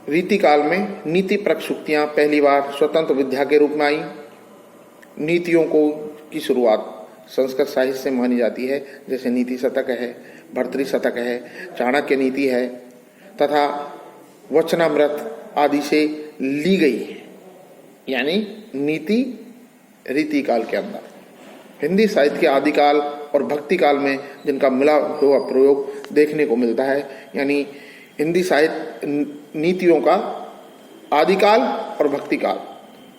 रीति काल में नीति परक सूक्तियां पहली बार स्वतंत्र विद्या के रूप में आई। नीतियों को की शुरुआत संस्कृत साहित्य से मानी जाती है, जैसे नीति शतक है, भर्तृ शतक है, चाणक्य नीति है तथा वचनामृत आदि से ली गई है। यानी नीति रीति काल के अंदर हिंदी साहित्य के आदिकाल और भक्ति काल में जिनका मिला हुआ प्रयोग देखने को मिलता है। यानी हिंदी साहित्य नीतियों का आदिकाल और भक्ति काल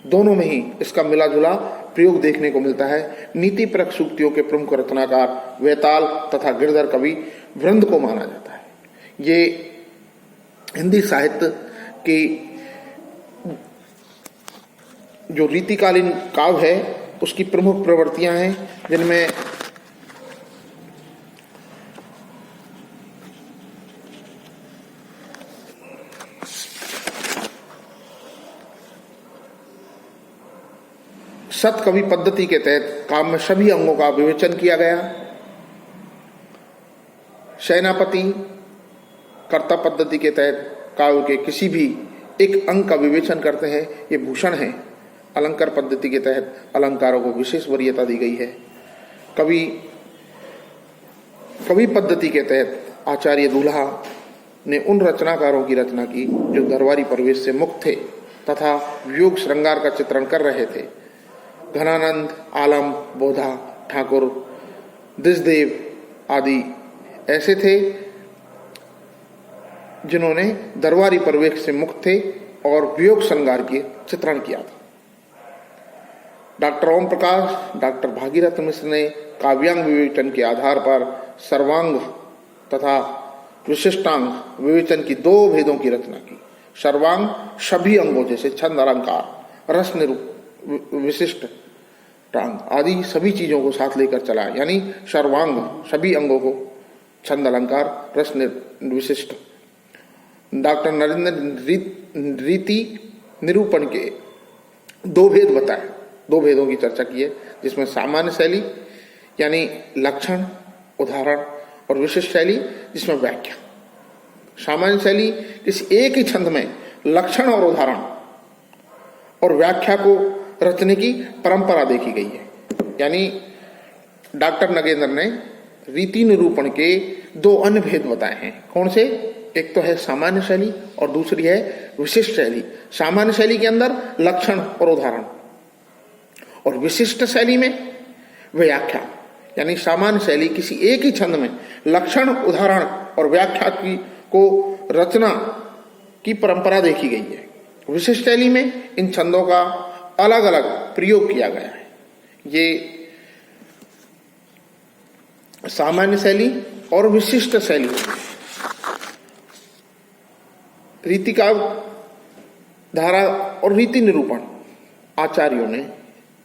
दोनों में ही इसका मिला जुला प्रयोग देखने को मिलता है। नीति परक सूक्तियों के प्रमुख रचनाकार वेताल तथा गिरधर कवि वृंद को माना जाता है। ये हिंदी साहित्य की जो रीतिकालीन काव्य है उसकी प्रमुख प्रवृत्तियां हैं, जिनमें सत कवि पद्धति के तहत काव्य में सभी अंगों का विवेचन किया गया। सेनापति कर्ता पद्धति के तहत काव्य के किसी भी एक अंग का विवेचन करते हैं, ये भूषण है। अलंकार पद्धति के तहत अलंकारों को विशेष वरीयता दी गई है। कवि पद्धति के तहत आचार्य दूल्हा ने उन रचनाकारों की रचना की जो दरबारी परिवेश से मुक्त थे तथा वियोग श्रृंगार का चित्रण कर रहे थे। घनानंद, आलम, बोधा, ठाकुर, दिशदेव आदि ऐसे थे जिन्होंने दरबारी परिवेश से मुक्त थे और वियोग श्रृंगार के चित्रण किया था। डॉक्टर ओम प्रकाश, डॉक्टर भागीरथ मिश्र ने काव्यांग विवेचन के आधार पर सर्वांग तथा विशिष्टांग विवेचन की दो भेदों की रचना की। सर्वांग सभी अंगों जैसे छंद, अलंकार, रस, निरूप, विशिष्ट टांग आदि सभी चीजों को साथ लेकर चला। यानी सर्वांग सभी अंगों को, छंद, अलंकार, रस, विशिष्ट। डॉक्टर नरेंद्र रीति निरूपण के दो भेद बताए, दो भेदों की चर्चा की है, जिसमें सामान्य शैली यानी लक्षण, उदाहरण और विशिष्ट शैली जिसमें व्याख्या। सामान्य शैली किसी एक ही छंद में लक्षण और उदाहरण और व्याख्या को रचने की परंपरा देखी गई है। यानी डॉक्टर नगेंद्र ने रीति निरूपण के दो अन्य भेद बताए हैं। कौन से? एक तो है सामान्य शैली और दूसरी है विशिष्ट शैली। सामान्य शैली के अंदर लक्षण और उदाहरण और विशिष्ट शैली में व्याख्या। यानी सामान्य शैली किसी एक ही छंद में लक्षण, उदाहरण और व्याख्या की को रचना की परंपरा देखी गई है। विशिष्ट शैली में इन छंदों का अलग अलग प्रयोग किया गया है। ये सामान्य शैली और विशिष्ट शैली रीति काव्य धारा और रीति निरूपण आचार्यों ने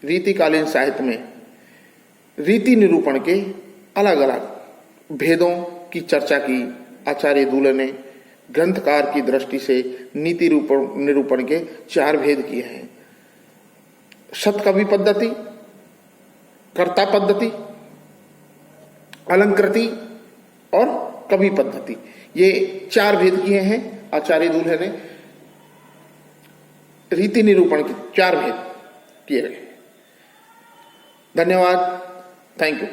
रीतिकालीन साहित्य में रीति निरूपण के अलग अलग भेदों की चर्चा की। आचार्य दूल्हे ने ग्रंथकार की दृष्टि से नीति निरूपण के 4 भेद किए हैं। सतकवि पद्धति, कर्ता पद्धति, अलंकृति और कवि पद्धति, ये 4 भेद किए हैं आचार्य दूल्हे ने। रीति निरूपण के 4 भेद किए गए। धन्यवाद। Thank you.